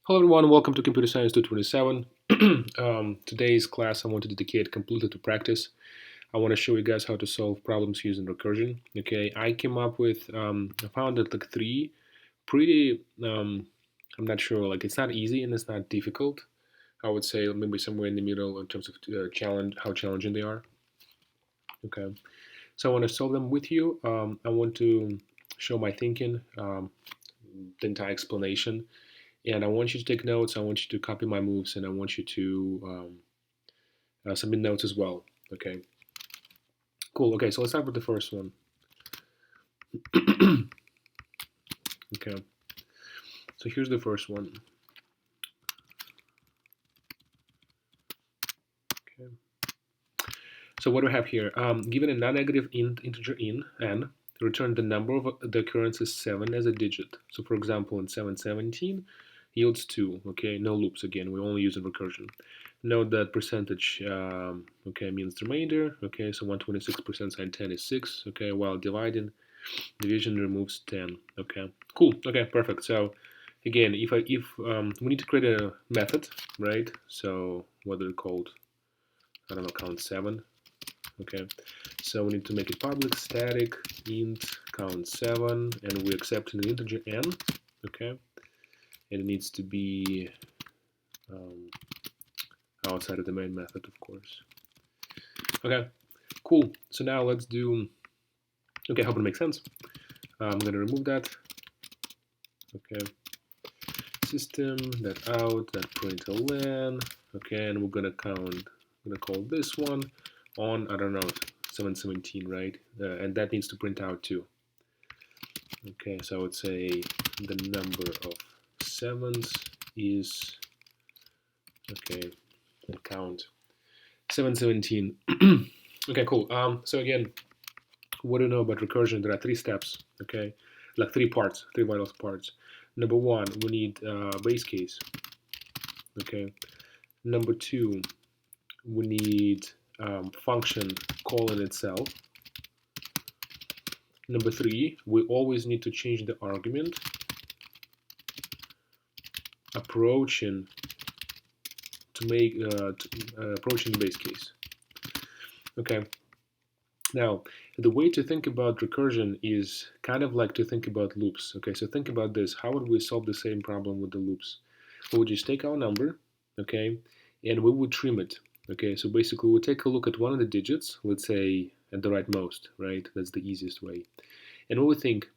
Hello everyone, welcome to Computer Science 227. Today's class I want to dedicate completely to practice. I want to show you guys how to solve problems using recursion. Okay, I came up with, I found that like three pretty, I'm not sure, like it's not easy and it's not difficult. I would say maybe somewhere in the middle in terms of challenge, how challenging they are. Okay, so I want to solve them with you. I want to show my thinking, the entire explanation, and I want you to take notes. I want you to copy my moves, and I want you to submit notes as well. Okay, cool. Okay, so let's start with the first one. Okay, so here's the first one. Okay, so what do we have here? Given a non-negative integer in n, return the number of the occurrences 7 as a digit. So for example, in 717 yields 2. Okay, no loops again. We're only using recursion. Note that percentage, okay, means the remainder. Okay, so 126% sine 10 is 6. Okay, while dividing, division removes 10. Okay, cool. Okay, perfect. So again, if we need to create a method, right? So what are they called? I don't know, count 7. Okay, so we need to make it public static int count 7, and we accept an integer n. Okay, and it needs to be um, outside of the main method, of course. Okay, cool. So now let's do. Okay, hope it makes sense. I'm gonna remove that. Okay, system that out that println. Okay, and we're gonna count. I'm gonna call this one on, I don't know, 717, right? And that needs to print out too. Okay, so I would say the number of sevens is, okay, and count 717. Okay, cool. So again, what do you know about recursion? There are 3 steps, okay? Like 3 parts, 3 vital parts. Number 1, we need base case, okay? Number 2, we need function calling itself. Number 3, we always need to change the argument approaching to make approaching the base case. Okay. Now, the way to think about recursion is kind of like to think about loops. Okay, so think about this. How would we solve the same problem with the loops? We would just take our number, okay, and we would trim it. Okay, so basically we'll take a look at one of the digits, let's say at the rightmost, right? That's the easiest way. And we would think,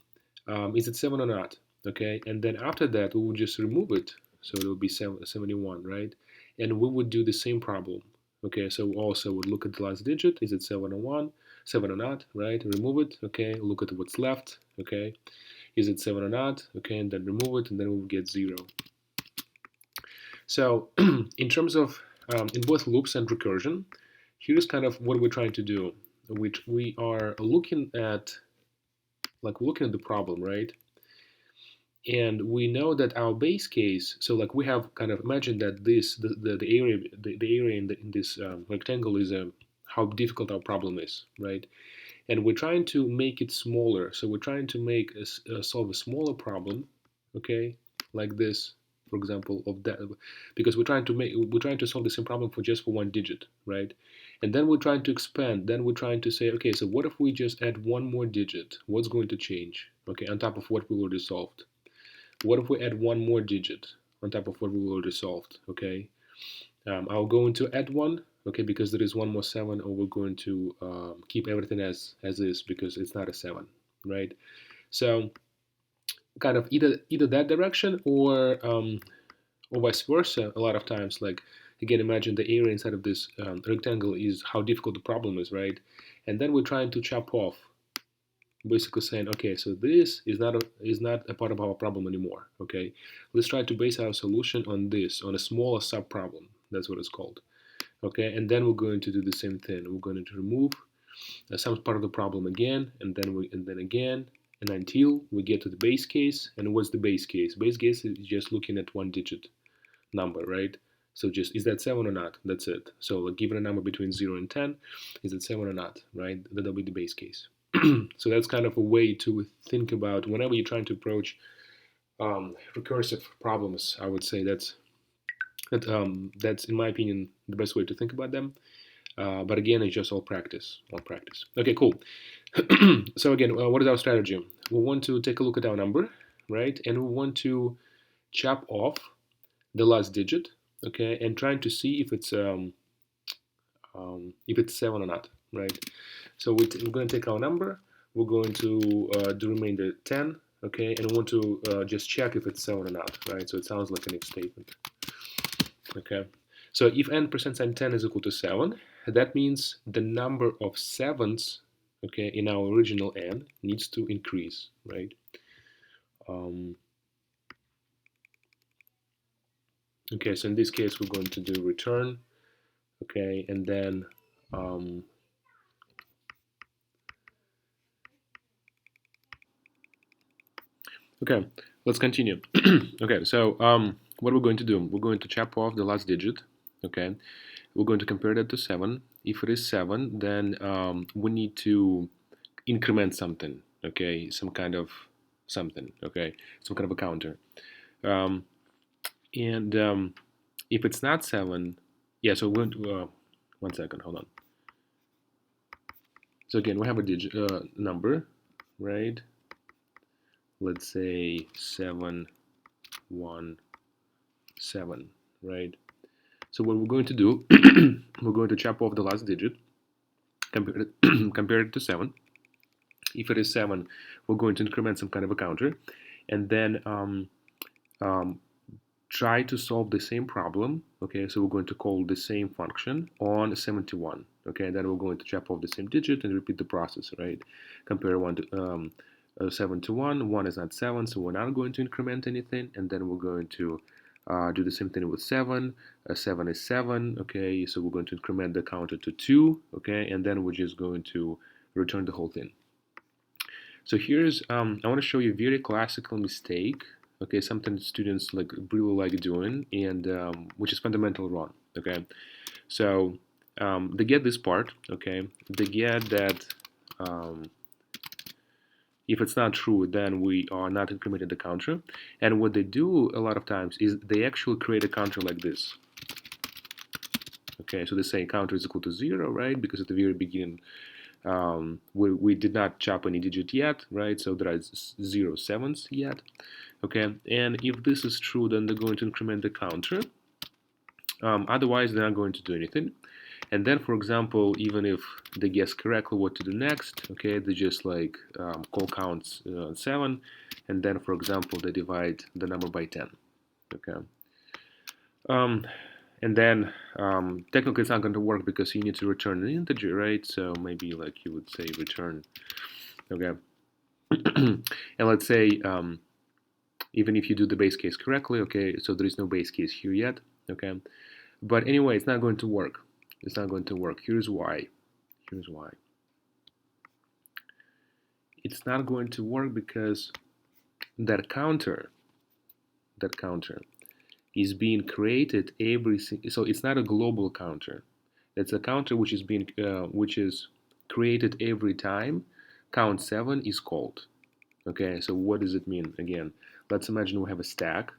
is it 7 or not? Okay, and then after that we would just remove it, so it will be 71, right? And we would do the same problem. Okay, so we also would look at the last digit, is it 7 or 1? 7 or not, right? Remove it, okay, look at what's left, okay, is it 7 or not, okay, and then remove it, and then we'll get 0. So in terms of, in both loops and recursion, here's kind of what we're trying to do, which we are looking at, like looking at the problem, right? And we know that our base case, so like we have kind of imagined that this, the area, the area in this rectangle is how difficult our problem is, right? And we're trying to make it smaller. So we're trying to make solve a smaller problem, okay, like this, for example, of that, because we're trying to solve the same problem for just for one digit, right? And then we're trying to expand. Then we're trying to say, okay, so what if we just add one more digit? What's going to change? Okay, on top of what we already solved. What if we add one more digit on top of what we already solved? Okay, I'll go into add one, okay, because there is one more 7, or we're going to keep everything as is because it's not a 7, right? So kind of either that direction or vice versa. A lot of times, like again, imagine the area inside of this rectangle is how difficult the problem is, right? And then we're trying to chop off, basically saying, okay, so this is not a part of our problem anymore. Okay, let's try to base our solution on this, on a smaller sub problem. That's what it's called. Okay, and then we're going to do the same thing. We're going to remove some part of the problem again, and then again, and until we get to the base case. And what's the base case? Base case is just looking at one digit number, right? So just, is that 7 or not? That's it. So like, given a number between 0 and 10, is it 7 or not, right? That'll be the base case. So that's kind of a way to think about whenever you're trying to approach recursive problems. I would say that's in my opinion the best way to think about them. But again, it's just all practice, all practice. Okay, cool. So again, what is our strategy? We want to take a look at our number, right? And we want to chop off the last digit, okay, and trying to see if it's 7 or not, right? So we're going to take our number, we're going to do remainder 10, okay, and we want to just check if it's 7 or not, right? So it sounds like an if statement, okay. So if n percent sign 10 is equal to 7, that means the number of sevens, okay, in our original n needs to increase, right? Okay, so in this case, we're going to do return, okay, and then okay, let's continue. Okay, so what we're going to do, we're going to chop off the last digit, okay, we're going to compare that to 7. If it is 7, then we need to increment something, okay, some kind of something, okay, some kind of a counter. And if it's not 7, yeah, so we're going to, 1 second, hold on. So again, we have a digit number, right? Let's say 7, 1, 7, right? So what we're going to do, we're going to chop off the last digit, compare it to 7. If it is 7, we're going to increment some kind of a counter, and then try to solve the same problem, okay? So we're going to call the same function on 71, okay? Then we're going to chop off the same digit and repeat the process, right? Compare 7 to 1. 1 is not 7, so we're not going to increment anything, and then we're going to do the same thing with 7. 7 is 7, okay? So we're going to increment the counter to 2, okay? And then we're just going to return the whole thing. So here's, I want to show you a very classical mistake, okay, something students really like doing, and which is fundamentally wrong, okay? So they get this part, okay? They get that if it's not true, then we are not incrementing the counter. And what they do a lot of times is they actually create a counter like this. Okay, so they say counter is equal to 0, right? Because at the very beginning, we did not chop any digit yet, right? So there are 0 sevens yet. Okay, and if this is true, then they're going to increment the counter. Otherwise, they're not going to do anything. And then, for example, even if they guess correctly what to do next, okay, they just call counts 7, and then, for example, they divide the number by 10. Okay. And then technically it's not going to work because you need to return an integer, right? So maybe you would say return, okay. And let's say even if you do the base case correctly, okay, so there is no base case here yet, okay. But anyway, it's not going to work. It's not going to work. Here's why. Here's why. It's not going to work because that counter is being created so it's not a global counter. It's a counter which is created every time count 7 is called. Okay, so what does it mean? Again, let's imagine we have a stack.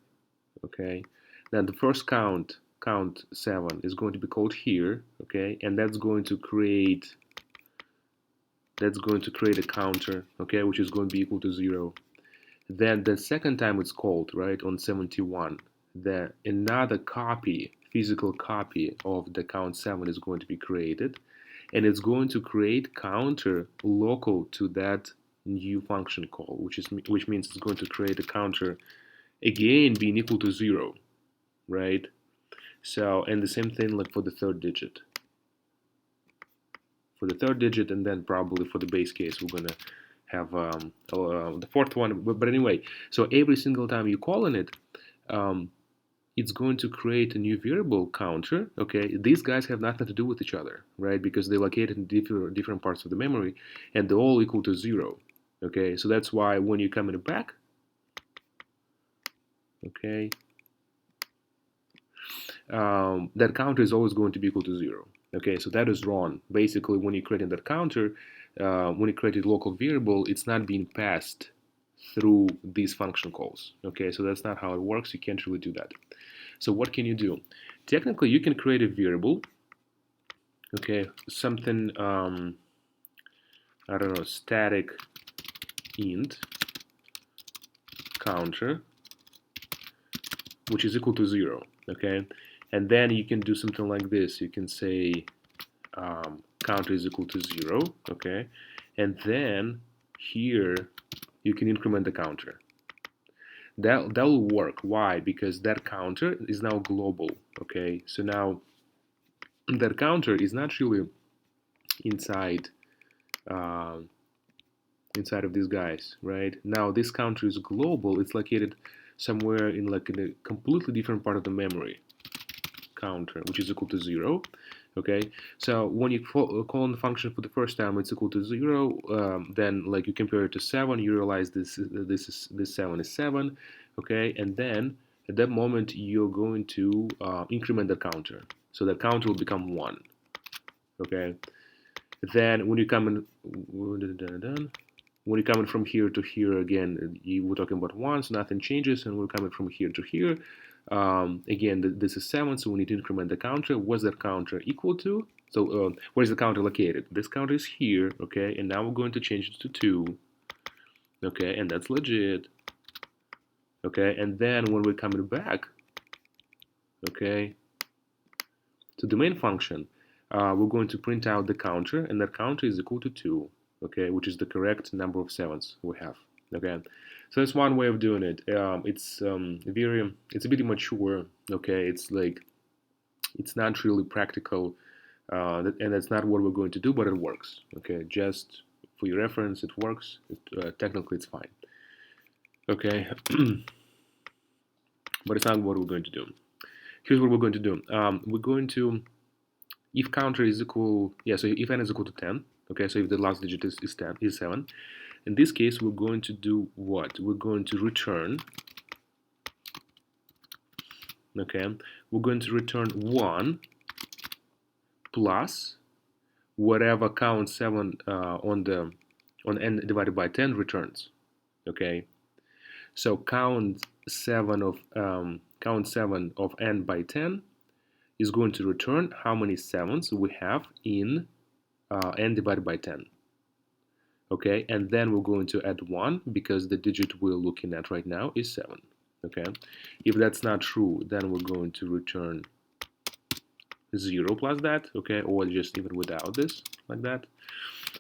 Okay, then the first count 7 is going to be called here. Okay, and that's going to create a counter. Okay, which is going to be equal to 0. Then the second time it's called, right, on 71, then another physical copy of the count 7 is going to be created, and it's going to create counter local to that new function call, which means it's going to create a counter again being equal to 0, right? So, and the same thing for the third digit. And then probably for the base case we're gonna have the fourth one, but anyway, so every single time you call on it, it's going to create a new variable counter. Okay, these guys have nothing to do with each other, right? Because they're located in different parts of the memory, and they're all equal to 0. Okay, so that's why when you come in back, okay, that counter is always going to be equal to 0. Okay, so that is wrong. Basically, when you're creating that counter, when you create a local variable, it's not being passed through these function calls. Okay, so that's not how it works. You can't really do that. So what can you do? Technically, you can create a variable. Okay, something I don't know, static int counter, which is equal to 0. Okay, and then you can do something like this. You can say counter is equal to 0. Okay, and then here you can increment the counter. That will work. Why? Because that counter is now global. Okay, so now that counter is not really inside inside of these guys, right? Now this counter is global. It's located somewhere in like in a completely different part of the memory counter, which is equal to 0. Okay, so when you call on the function for the first time, it's equal to 0. Then like you compare it to 7, you realize this 7 is 7. Okay, and then at that moment you're going to increment the counter, so the counter will become 1. Okay, then when you come in, when you're coming from here to here again, you were talking about 1, so nothing changes, and we're coming from here to here. Again, this is 7, so we need to increment the counter. What's that counter equal to? So where's the counter located? This counter is here, okay, and now we're going to change it to 2, okay, and that's legit, okay, and then when we're coming back, okay, to the main function, we're going to print out the counter, and that counter is equal to 2, okay, which is the correct number of 7s we have, okay. So that's one way of doing it. It's a bit immature, okay. It's like it's not really practical, and that's not what we're going to do, but it works, okay. Just for your reference, it works. Technically, it's fine, okay. But it's not what we're going to do. Here's what we're going to do. We're going to, if counter is equal, so if n is equal to 10, okay, so if the last digit is 10, is 7, in this case, we're going to do what? We're going to return, okay, we're going to return 1 plus whatever count 7 on n divided by 10 returns, okay. So count 7 of n by 10 is going to return how many 7s we have in n divided by 10. Okay, and then we're going to add 1 because the digit we're looking at right now is 7. Okay, if that's not true, then we're going to return 0 plus that, okay, or just even without this, like that.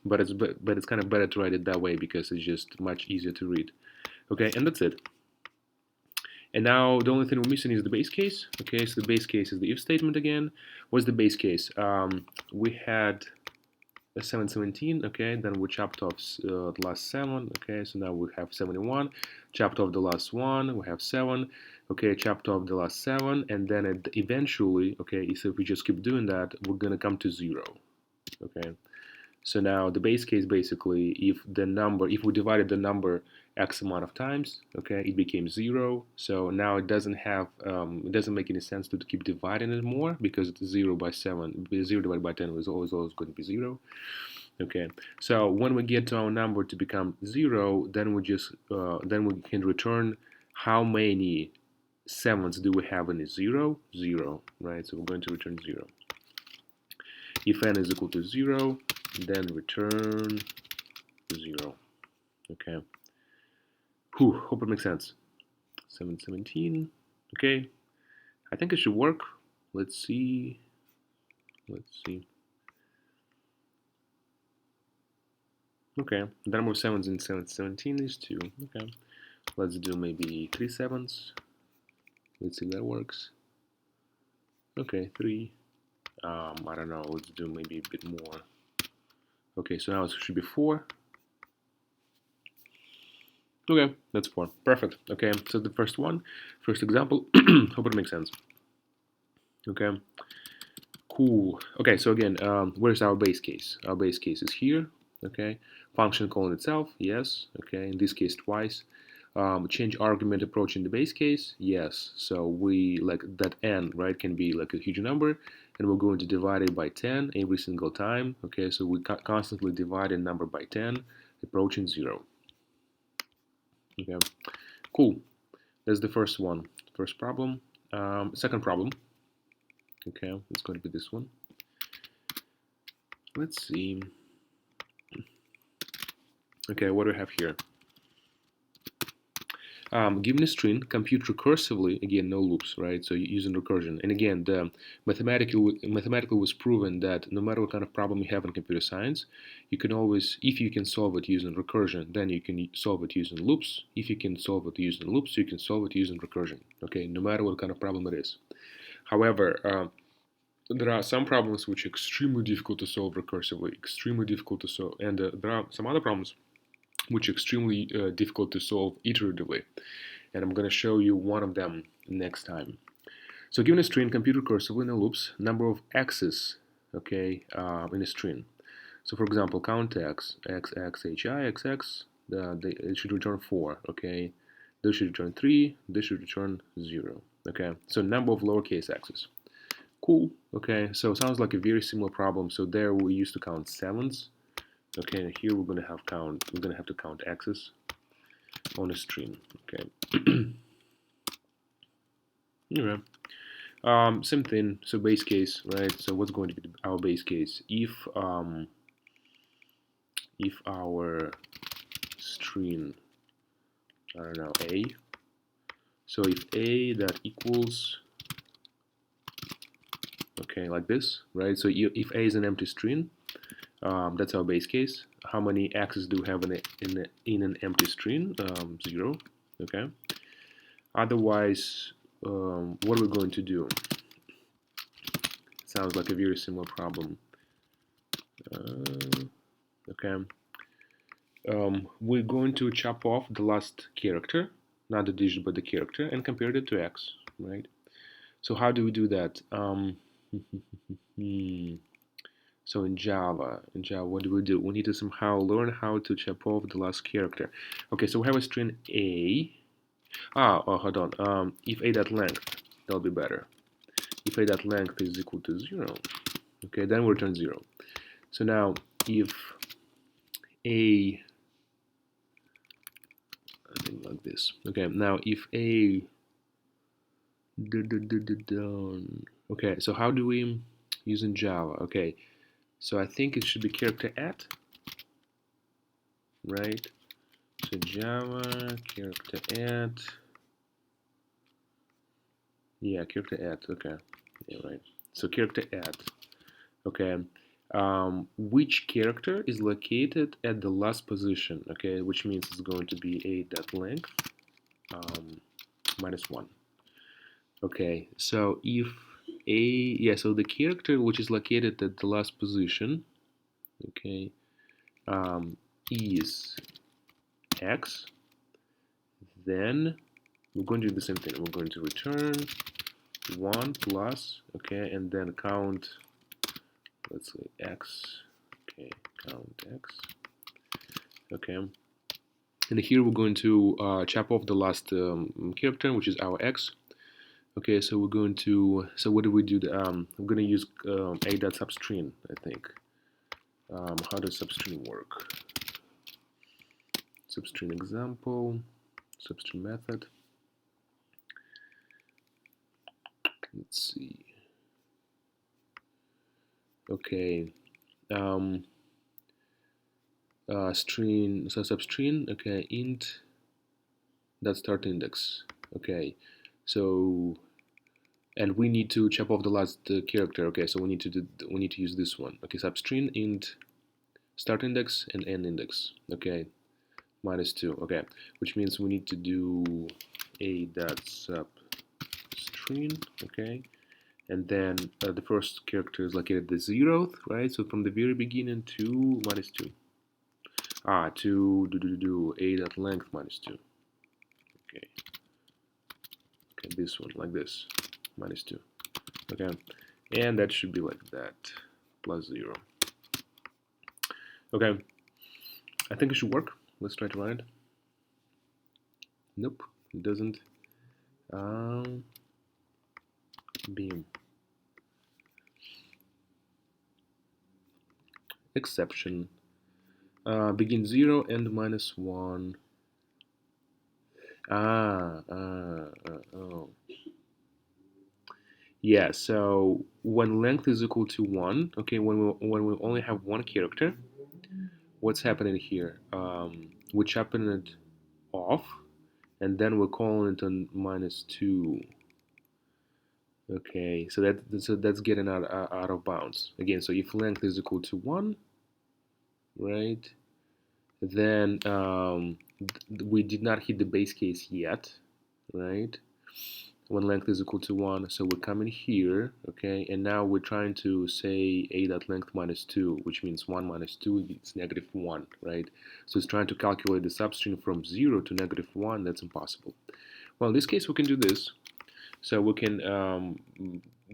But it's kind of better to write it that way because it's just much easier to read. Okay, and that's it. And now the only thing we're missing is the base case. Okay, so the base case is the if statement again. What's the base case? We had 717, okay, then we chopped off the last 7, okay, so now we have 71, chopped off the last 1, we have 7, okay, chopped off the last 7, and then eventually, okay, so if we just keep doing that, we're gonna come to 0, okay. So now the base case basically, if we divided the number x amount of times, okay, it became 0. So now it doesn't make any sense to keep dividing it more because it's 0 by 7, 0 divided by 10 is always going to be 0. Okay, so when we get to our number to become 0, then we can return how many 7s do we have in a 0? 0, right? So we're going to return 0. If n is equal to 0, then return 0. Okay. Whew, hope it makes sense. 717. Okay. I think it should work. Let's see. Okay. The number of 7s in 717 is 2. Okay. Let's do maybe 3 7s. Let's see if that works. Okay, 3. I don't know. Let's do maybe a bit more. Okay, so now it should be 4. Okay, that's 4. Perfect. Okay, so the first example. Hope it makes sense. Okay, cool. Okay, so again, where's our base case? Our base case is here. Okay, function calling itself. Yes. Okay, in this case twice. Change argument approaching the base case. Yes. So we like that n, right, can be like a huge number, and we're going to divide it by 10 every single time. Okay, so we constantly divide a number by 10, approaching 0. Okay, cool. That's the first one. First problem. Second problem. Okay, it's going to be this one. Let's see. Okay, what do we have here? Given a string, compute recursively, again, no loops, right? So using recursion. And again, the mathematically was proven that no matter what kind of problem you have in computer science, you can always, if you can solve it using recursion, then you can solve it using loops. If you can solve it using loops, you can solve it using recursion, okay? No matter what kind of problem it is. However, there are some problems which are extremely difficult to solve recursively, extremely difficult to solve, and there are some other problems which are extremely difficult to solve iteratively. And I'm going to show you one of them next time. So given a string, compute recursively in the loops, number of x's, okay, in a string. So for example, count x, x, x, hi, x, x, it should return 4, okay. This should return 3, this should return 0, okay. So number of lowercase x's. Cool, okay, so sounds like a very similar problem. So there we used to count sevens. Okay, and here we're gonna have to count x's on a string. Okay. Okay. Same thing. So base case, right? So what's going to be our base case? If our string, I don't know, a. So if a that equals, okay, like this, right? So if a is an empty string, that's our base case. How many x's do we have in an empty string? 0. Okay. Otherwise, what are we going to do? Sounds like a very similar problem. Okay. We're going to chop off the last character, not the digit but the character, and compare it to x, right? So how do we do that? So in Java, what do? We need to somehow learn how to chop off the last character. Okay, so we have a string a. Hold on. If a dot length, that'll be better. If a dot length is equal to 0, okay, then we return 0. So now if a, I think like this. Okay, now if a, okay, so how do we use in Java? Okay, so I think it should be character at, right? So Java character at, yeah, character at. Okay, yeah, right. So character at. Okay, which character is located at the last position? Okay, which means it's going to be a dot length minus 1. Okay, so if a, yeah, so the character which is located at the last position, okay, is x, then we're going to do the same thing. We're going to return 1 plus, okay, and then count, let's say x, okay, count x, okay, and here we're going to chop off the last character, which is our x. Okay, so we're going to, so what do we do? We're going to use a dot substring, I think. How does substring work? Substring example, substring method. Let's see. Okay. String, so substring, okay, int that start index. Okay, so, and we need to chop off the last character. Okay, so we need to use this one. Okay, substring int start index and end index. Okay, minus 2. Okay, which means we need to do a dot substring. Okay, and then the first character is located at the 0th, right? So from the very beginning to minus 2. To a dot length minus 2. Okay. Okay, this one like this, minus 2. Okay, and that should be like that, plus 0. Okay, I think it should work. Let's try to run it. Nope, it doesn't. Beam. Exception. Begin 0 and minus 1. Oh. Yeah, so when length is equal to 1, okay, when we only have one character, what's happening here? We're chopping it off, and then we're calling it on -2. Okay, so that's getting out of bounds. Again, so if length is equal to 1, right, then we did not hit the base case yet, right? When length is equal to 1, so we're coming here, okay, and now we're trying to say a dot length -2, which means 1 minus 2 is -1, right? So it's trying to calculate the substring from 0 to -1. That's impossible. Well, in this case, we can do this. So we can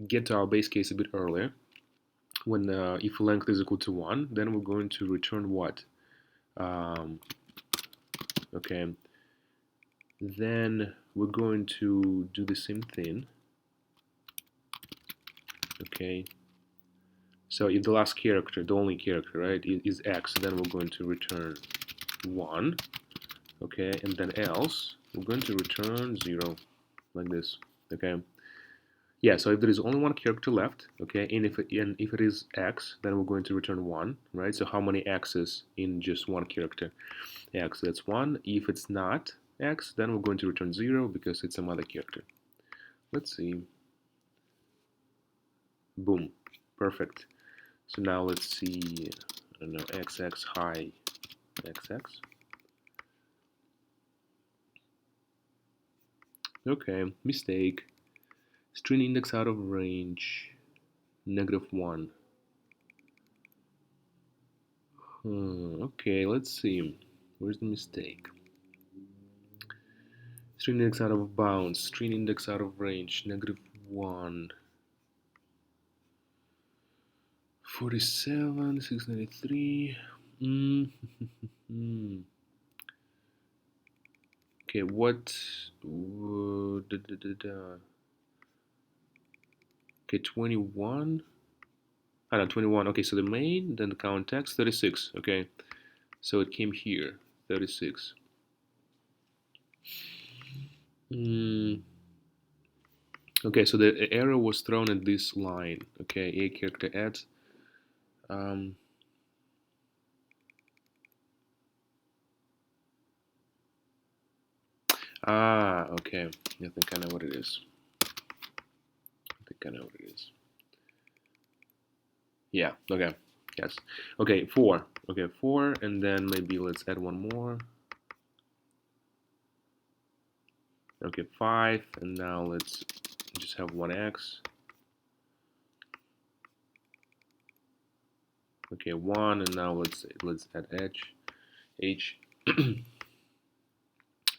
get to our base case a bit earlier. When if length is equal to 1, then we're going to return what? Okay, then we're going to do the same thing. Okay, so if the last character, the only character, right, is x, then we're going to return 1. Okay, and then else we're going to return 0, like this. Okay, yeah, so if there is only one character left, okay, and if it is x, then we're going to return 1, right? So how many x's in just one character? X, that's 1. If it's not x, then we're going to return 0 because it's some other character. Let's see. Boom, perfect. So now let's see, I don't know, XX high XX. Okay, mistake. String index out of range, -1. Okay, let's see. Where's the mistake? String index out of bounds, string index out of range, -1. 47, 693. Okay, what? Okay, 21. I know 21. Okay, so the main, then the context 36. Okay, so it came here 36. Okay, so the error was thrown at this line. Okay, a character adds. Okay. I think I know what it is. Yeah, okay. Yes. Okay, 4. Okay, 4, and then maybe let's add one more. Okay, 5, and now let's just have one x. Okay, 1, and now let's add h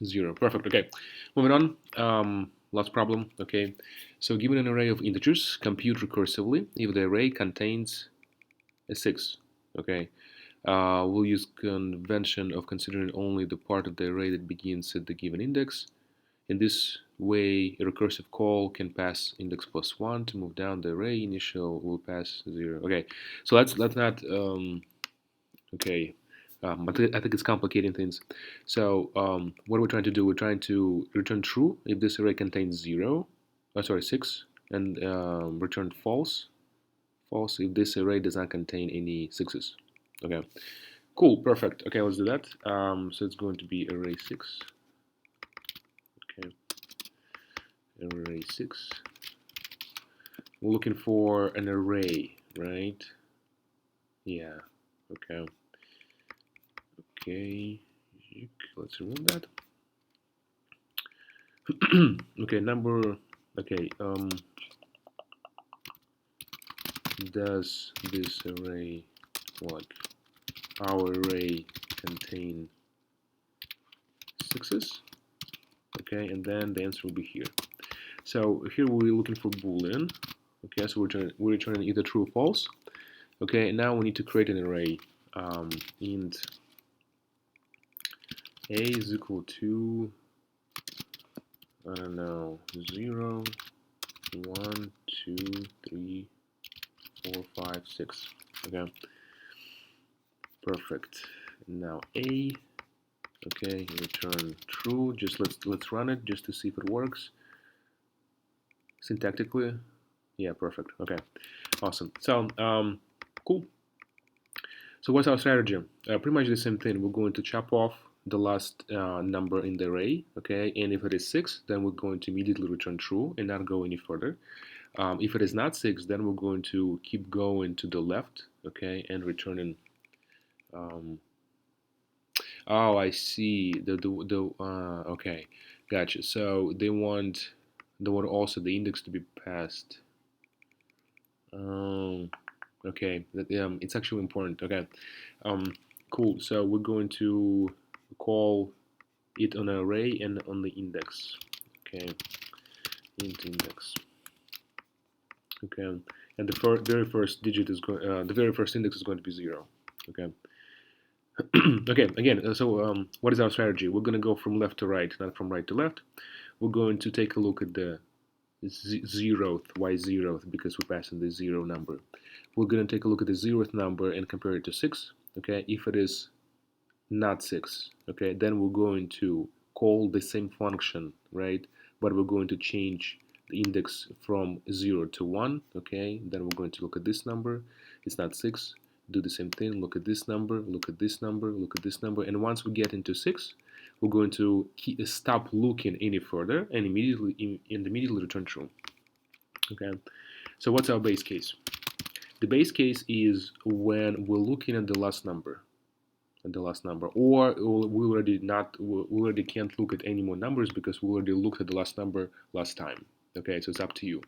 0. Perfect. Okay, moving on. Last problem. Okay, so given an array of integers, compute recursively if the array contains a 6. Okay, we'll use convention of considering only the part of the array that begins at the given index. In this way, a recursive call can pass index +1 to move down the array. Initial will pass 0. Okay, so let's not. Okay, I think it's complicating things. So what we're trying to do, we're trying to return true if this array contains 0. Sorry, 6, and return false if this array does not contain any 6s. Okay, cool, perfect. Okay, let's do that. So it's going to be array 6. Okay, array 6. We're looking for an array, right? Yeah, okay. Okay, let's remove that. Okay, number, okay, does this array, like, our array contain 6s? Okay, and then the answer will be here. So here we're looking for boolean. Okay, so we're returning either true or false. Okay, and now we need to create an array. Int a is equal to, I don't know, 0, 1, 2, 3, 4, 5, 6. Okay, perfect. Now a, Okay, return true. Just let's run it just to see if it works syntactically. Yeah, perfect. Okay, awesome. So cool. So what's our strategy? Pretty much the same thing. We're going to chop off the last number in the array, okay? And if it is 6, then we're going to immediately return true and not go any further. If it is not 6, then we're going to keep going to the left, okay, and returning. Oh, I see. Okay, gotcha. So they want also the index to be passed. Okay, it's actually important. Okay, cool. So we're going to call it on an array and on the index. Okay, int index. Okay, and the very first digit is going. The very first index is going to be 0. Okay. Okay. Again, so what is our strategy? We're going to go from left to right, not from right to left. We're going to take a look at the zeroth. Why zeroth? Because we're passing the 0 number. We're going to take a look at the 0th number and compare it to 6. Okay, if it is not 6, okay, then we're going to call the same function, right? But we're going to change the index from 0 to 1, okay? Then we're going to look at this number. It's not 6. Do the same thing. Look at this number, look at this number, look at this number. And once we get into 6, we're going to stop looking any further and immediately return true. Okay, so what's our base case? The base case is when we're looking at the last number, or we already can't look at any more numbers because we already looked at the last number last time. Okay, so it's up to you.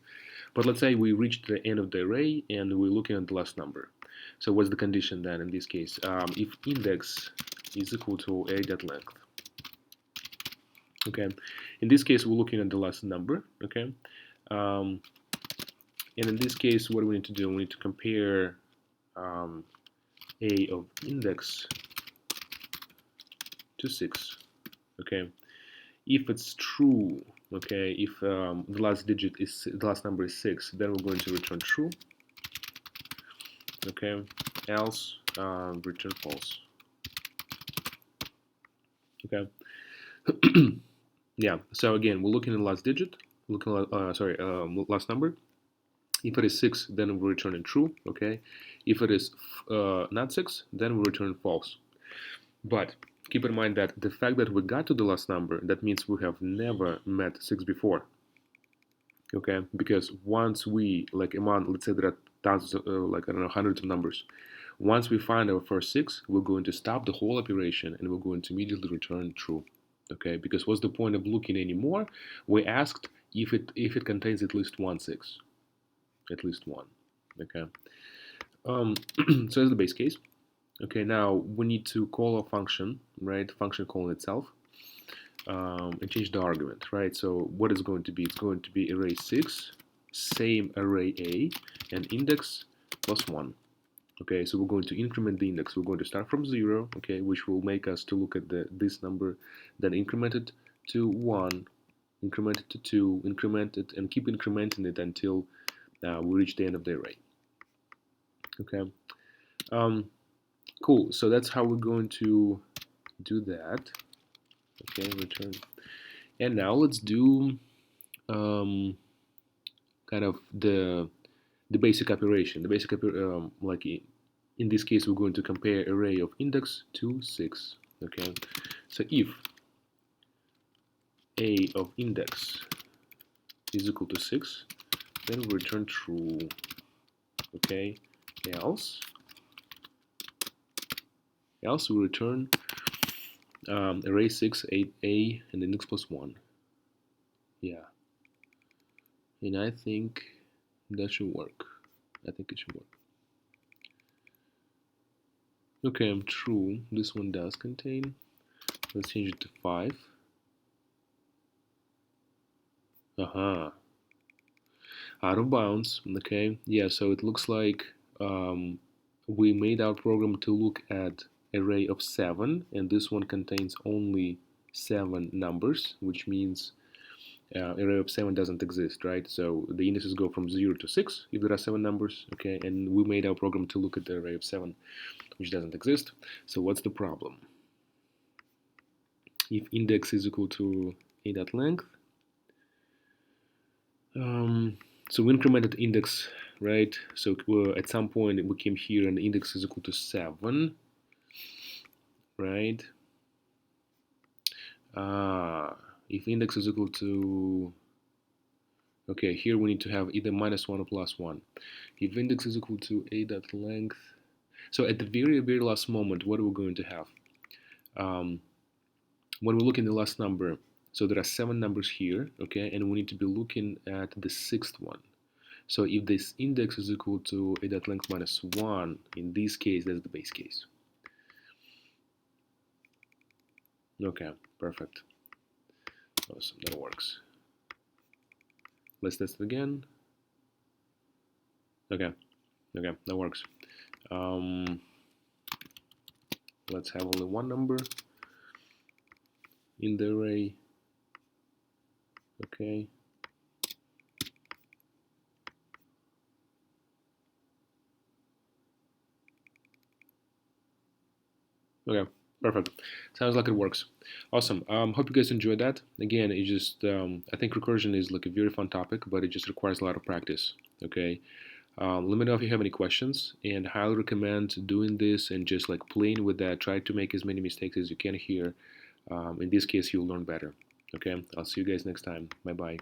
But let's say we reached the end of the array and we're looking at the last number. So what's the condition then in this case? If index is equal to array.length. Okay, in this case we're looking at the last number. Okay, and in this case what do we need to do? We need to compare a of index to 6. Okay, if it's true, okay, if the last number is 6, then we're going to return true. Okay, else return false. Okay. Yeah, so again we're looking at the last digit, looking at last number. If it is 6, then we're returning true. Okay, if it is not 6, then we return false. But keep in mind that the fact that we got to the last number, that means we have never met 6 before. Okay, because once we, like among, let's say there are thousands, like I don't know, hundreds of numbers. Once we find our first 6, we're going to stop the whole operation and we're going to immediately return true. Okay, because what's the point of looking anymore? We asked if it contains at least one 6, at least one. Okay, so that's the base case. Okay, now we need to call a function, right? Function calling itself, and change the argument, right? So what is going to be? It's going to be array 6, same array A, and index plus 1. Okay, so we're going to increment the index. We're going to start from 0, okay, which will make us to look at this number, then increment it to 1, increment it to 2, increment it, and keep incrementing it until we reach the end of the array. Okay, cool. So that's how we're going to do that. Okay, return. And now let's do kind of the basic operation. The basic like in this case, we're going to compare array of index to 6. Okay, so if a of index is equal to 6, then we return true. Okay, else we return array 6, 8a, and index plus 1. Yeah, and I think that should work. I think it should work. Okay, I'm true. This one does contain. Let's change it to 5. Aha. Out of bounds. Okay, yeah, so it looks like we made our program to look at array of 7, and this one contains only 7 numbers, which means array of 7 doesn't exist, right? So the indices go from 0 to 6 if there are 7 numbers, okay, and we made our program to look at the array of 7, which doesn't exist. So what's the problem? if index is equal to a dot length. So we incremented index, right? So at some point we came here and the index is equal to 7, right? If index is equal to, okay, here we need to have either -1 or +1. If index is equal to a dot length, so at the very, very last moment, what are we going to have? When we look in the last number, so there are 7 numbers here, okay, and we need to be looking at the 6th one. So if this index is equal to a dot length -1, in this case, that's the base case. Okay, perfect. Awesome, that works. Let's test it again. Okay, that works. Let's have only one number in the array. Okay. Okay, perfect. Sounds like it works. Awesome. Hope you guys enjoyed that. Again, it just I think recursion is like a very fun topic, but it just requires a lot of practice. Okay. Let me know if you have any questions, and highly recommend doing this and just like playing with that. Try to make as many mistakes as you can here. In this case, you'll learn better. Okay. I'll see you guys next time. Bye bye.